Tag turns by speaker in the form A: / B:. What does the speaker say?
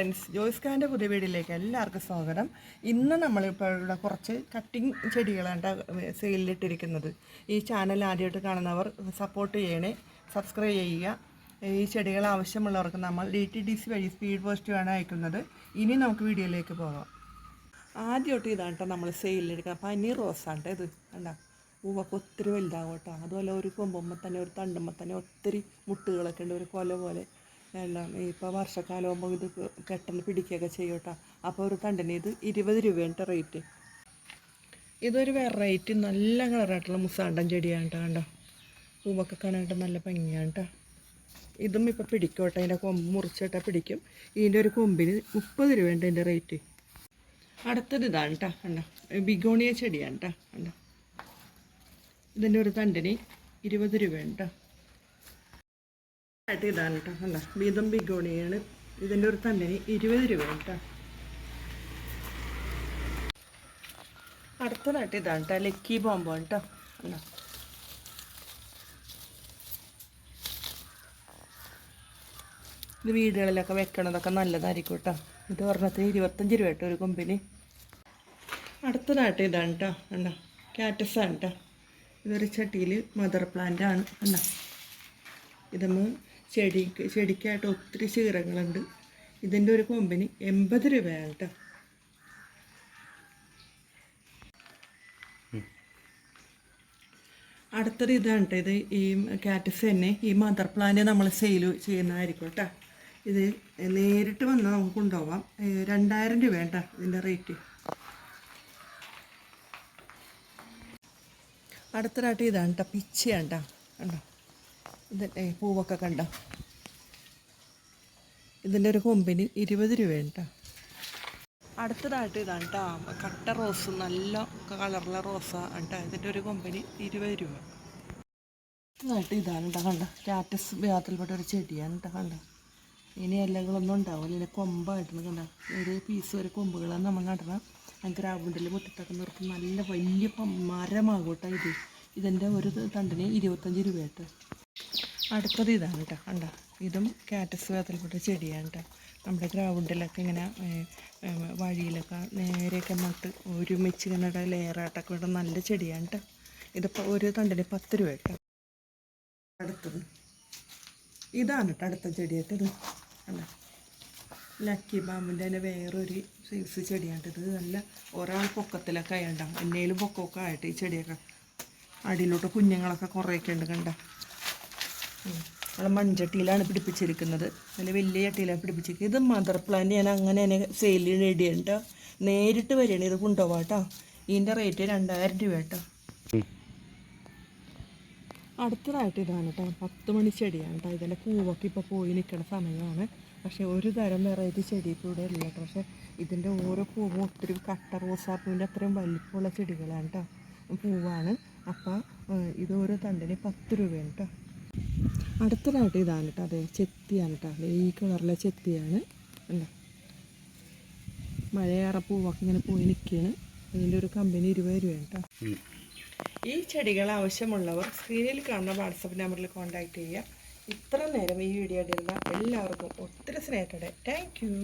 A: Friends, Joyce ഖാൻ്റെ പുതിയ വീഡിയോയിലേക്ക് എല്ലാവർക്കും സ്വാഗതം. ഇന്ന് നമ്മളിപ്പോൾ ഇവിടെ കുറച്ച് കട്ടിങ് ചെടികളാണ് സെയിലിട്ടിരിക്കുന്നത്. ഈ ചാനൽ ആദ്യമായിട്ട് കാണുന്നവർ സപ്പോർട്ട് ചെയ്യണേ, സബ്സ്ക്രൈബ് ചെയ്യുക. ഈ ചെടികൾ ആവശ്യമുള്ളവർക്ക് നമ്മൾ DTDC വഴി സ്പീഡ് പോസ്റ്റ് ആണ് അയക്കുന്നത്. ഇനി നമുക്ക് വീഡിയോയിലേക്ക് പോകാം. ആദ്യമായിട്ട് ഇതാണ് കേട്ടോ നമ്മൾ സെയിലിനെടുക്കുക. പനീർ റോസാണ് ഇത് കണ്ടോ. പൂവൊക്കെ ഒത്തിരി വലുതാകും കേട്ടോ. അതുപോലെ ഒരു കൊമ്പുമ്പോൾ തന്നെ ഒരു തണ്ടുമ്പോൾ തന്നെ ഒത്തിരി മുട്ടുകളൊക്കെ ഉണ്ട്, ഒരു കൊല പോലെ എല്ലാം. ഇപ്പോൾ വർഷക്കാലം ആകുമ്പോൾ ഇത് പെട്ടെന്ന് പിടിക്കുകയൊക്കെ ചെയ്യും കേട്ടോ. അപ്പോൾ ഒരു തണ്ടിന് ഇത് 20 രൂപയാണ് റേറ്റ്. ഇതൊരു വെറൈറ്റി നല്ല കളറായിട്ടുള്ള മുസാണ്ടൻ ചെടിയാണ് കേട്ടോ. കണ്ടോ, പൂവൊക്കെ കാണാനായിട്ട് നല്ല ഭംഗിയാണ് കേട്ടോ. ഇതും ഇപ്പോൾ പിടിക്കും കേട്ടോ. അതിൻ്റെ കൊമ്പ് മുറിച്ചിട്ടാൽ പിടിക്കും. ഇതിൻ്റെ ഒരു കൊമ്പിന് 30 രൂപയുണ്ട് ഇതിൻ്റെ റേറ്റ്. അടുത്തത് ഇതാണ് കേട്ടോ. കണ്ടോ, ബിഗോണിയ ചെടിയാണ് കേട്ടോ. കണ്ടോ, ഇതിൻ്റെ ഒരു തണ്ടിന് 20 രൂപയുണ്ട് കേട്ടോ. ഇതാണ് കേട്ടോ. അല്ല, ഇതും ബിഗോണിയാണ്. ഇതിൻ്റെ ഒരു തണ്ടിന് 20 രൂപയാണ് കേട്ടോ. അടുത്തതായിട്ട് ഇതാണ് കേട്ടോ, ലക്കി ബോംബോ കേട്ടോ. അല്ല, ഇത് വീടുകളിലൊക്കെ വെക്കണതൊക്കെ നല്ലതായിരിക്കും കേട്ടോ. ഇത് ഒരെണ്ണത്തിന് 25 രൂപ കേട്ടോ ഒരു കൊമ്പിന്. അടുത്തതായിട്ട് ഇതാണ് കേട്ടോ. കണ്ടോ, കാറ്റസാണ് കേട്ടോ. ഇതൊരു ചട്ടിയിൽ മദർ പ്ലാന്റ് ആണ്. കണ്ടോ, ഇതൊന്ന് ചെടിക്കായിട്ട് ഒത്തിരി ശീറങ്ങളുണ്ട്. ഇതിൻ്റെ ഒരു കൊമ്പിന് 80 രൂപയാണ് കേട്ടോ. അടുത്തത് ഇതാണ് കേട്ടോ. ഇത് ഈ കാറ്റസ് തന്നെ ഈ മദർ പ്ലാന്റ് നമ്മൾ സെയിൽ ചെയ്യുന്നതായിരിക്കും കേട്ടോ. ഇത് നേരിട്ട് വന്നാൽ നമുക്ക് കൊണ്ടുപോകാം. 2000 രൂപയാണ് കേട്ടോ ഇതിൻ്റെ റേറ്റ്. അടുത്തതായിട്ട് ഇതാണ് കേട്ടോ, പിച്ചിയാണ് കേട്ടോ. കണ്ടോ, ഇതിൻ്റെ പൂവൊക്കെ കണ്ടോ. ഇതിൻ്റെ ഒരു കൊമ്പിന് 20 രൂപയാണ് കേട്ടോ. അടുത്തതായിട്ട് ഇതാണ് കേട്ടോ, കട്ട റോസ്, നല്ല കളറുള്ള റോസാണ് കേട്ടോ. ഇതിൻ്റെ ഒരു കൊമ്പിന് 20 രൂപ. അടുത്തതായിട്ട് ഇതാണ് കേട്ടോ. കണ്ടോ, കാറ്റസ് വ്യാത്തിൽപ്പെട്ട ഒരു ചെടിയാണ് കേട്ടോ. കണ്ടോ, ഇനി ഇലകളൊന്നും ഉണ്ടാവില്ല, ഇതിൻ്റെ കൊമ്പായിട്ടാണ്. കണ്ടോ, ഒരു പീസ് വരെ കൊമ്പുകളാണ് നമ്മൾ നടണം. ഗ്രാവുണ്ടിൽ മുറ്റത്തൊക്കെ നിർത്തി നല്ല വലിയ മരമാകും കേട്ടോ ഇത്. ഇതിൻ്റെ ഒരു തണ്ടിന് 25 രൂപ കേട്ടോ. അടുത്തത് ഇതാണ് കേട്ടോ. കണ്ടോ, ഇതും കാറ്റസ് വേതൽപ്പെട്ട ചെടിയാണ് കേട്ടോ. നമ്മുടെ ഗ്രൗണ്ടിലൊക്കെ ഇങ്ങനെ വഴിയിലൊക്കെ നേരെയൊക്കെ നട്ട് ഒരുമിച്ച് ഇങ്ങനെ ലെയറായിട്ടൊക്കെ ഇവിടെ നല്ല ചെടിയാണ് കേട്ടോ. ഇതിപ്പോൾ ഒരു തണ്ടിന് 10 രൂപ കേട്ടോ. അടുത്തത് ഇതാണ് കേട്ടോ, അടുത്ത ചെടിയായിട്ട് ഇത് കണ്ടോ, ലക്കി ബാമ്പിൻ്റെ തന്നെ വേറൊരു സൈസ് ചെടിയാണ് ഇത്. നല്ല ഒരാൾ പൊക്കത്തിലൊക്കെ ആയിട്ടുണ്ടാകും. എന്നേലും പൊക്കമൊക്കെ ആയിട്ട് ഈ ചെടിയൊക്കെ അടിയിലോട്ട് കുഞ്ഞുങ്ങളൊക്കെ കുറേയൊക്കെ ഉണ്ട്. കണ്ട, നമ്മൾ മൺചട്ടിയിലാണ് പിടിപ്പിച്ചിരിക്കുന്നത്. നല്ല വലിയ ചട്ടിയിലാണ് പിടിപ്പിച്ചിരിക്കുന്നത്. ഇത് മദർ പ്ലാന്റ് ഞാൻ അങ്ങനെ തന്നെ സെയിലിന് ഇടിയുണ്ട്. നേരിട്ട് വരികയാണ് ഇത് കൊണ്ടുപോകാം കേട്ടോ. ഇതിൻ്റെ റേറ്റ് 2000 രൂപ കേട്ടോ. അടുത്തതായിട്ട് ഇതാണ് കേട്ടോ, 10 മണി ചെടിയാണ് കേട്ടോ. ഇതിൻ്റെ പൂവൊക്കെ ഇപ്പോൾ പോയി നിൽക്കുന്ന സമയമാണ്. പക്ഷേ ഒരു തരം വെറൈറ്റി ചെടി ഇപ്പോൾ ഇവിടെ ഇല്ല കേട്ടോ. പക്ഷേ ഇതിൻ്റെ ഓരോ പൂവും ഒത്തിരി കട്ട റോസാപ്പൂവിൻ്റെ അത്രയും വലിപ്പമുള്ള ചെടികളാണ് കേട്ടോ, പൂവാണ്. അപ്പോൾ ഇത് ഓരോ തണ്ടിന് 10 രൂപയാണ് കേട്ടോ. അടുത്തതായിട്ട് ഇതാണ് കേട്ടോ, അതെ ചെത്തിയാണ് കേട്ടോ. അതെ ഈ കളറിലെ ചെത്തിയാണ്. അല്ല, മഴയേറെ പൂവൊക്കെ ഇങ്ങനെ പോയി നിൽക്കുകയാണ്. ഇതിൻ്റെ ഒരു കമ്പനി 20 രൂപയാണ് കേട്ടോ. ഈ ചെടികൾ ആവശ്യമുള്ളവർ സ്ക്രീനിൽ കാണുന്ന വാട്സപ്പ് നമ്പറിൽ കോൺടാക്റ്റ് ചെയ്യുക. ഇത്ര നേരം ഈ വീഡിയോ ഇടുന്ന എല്ലാവർക്കും ഒത്തിരി സ്നേഹത്തോടെ താങ്ക് യു.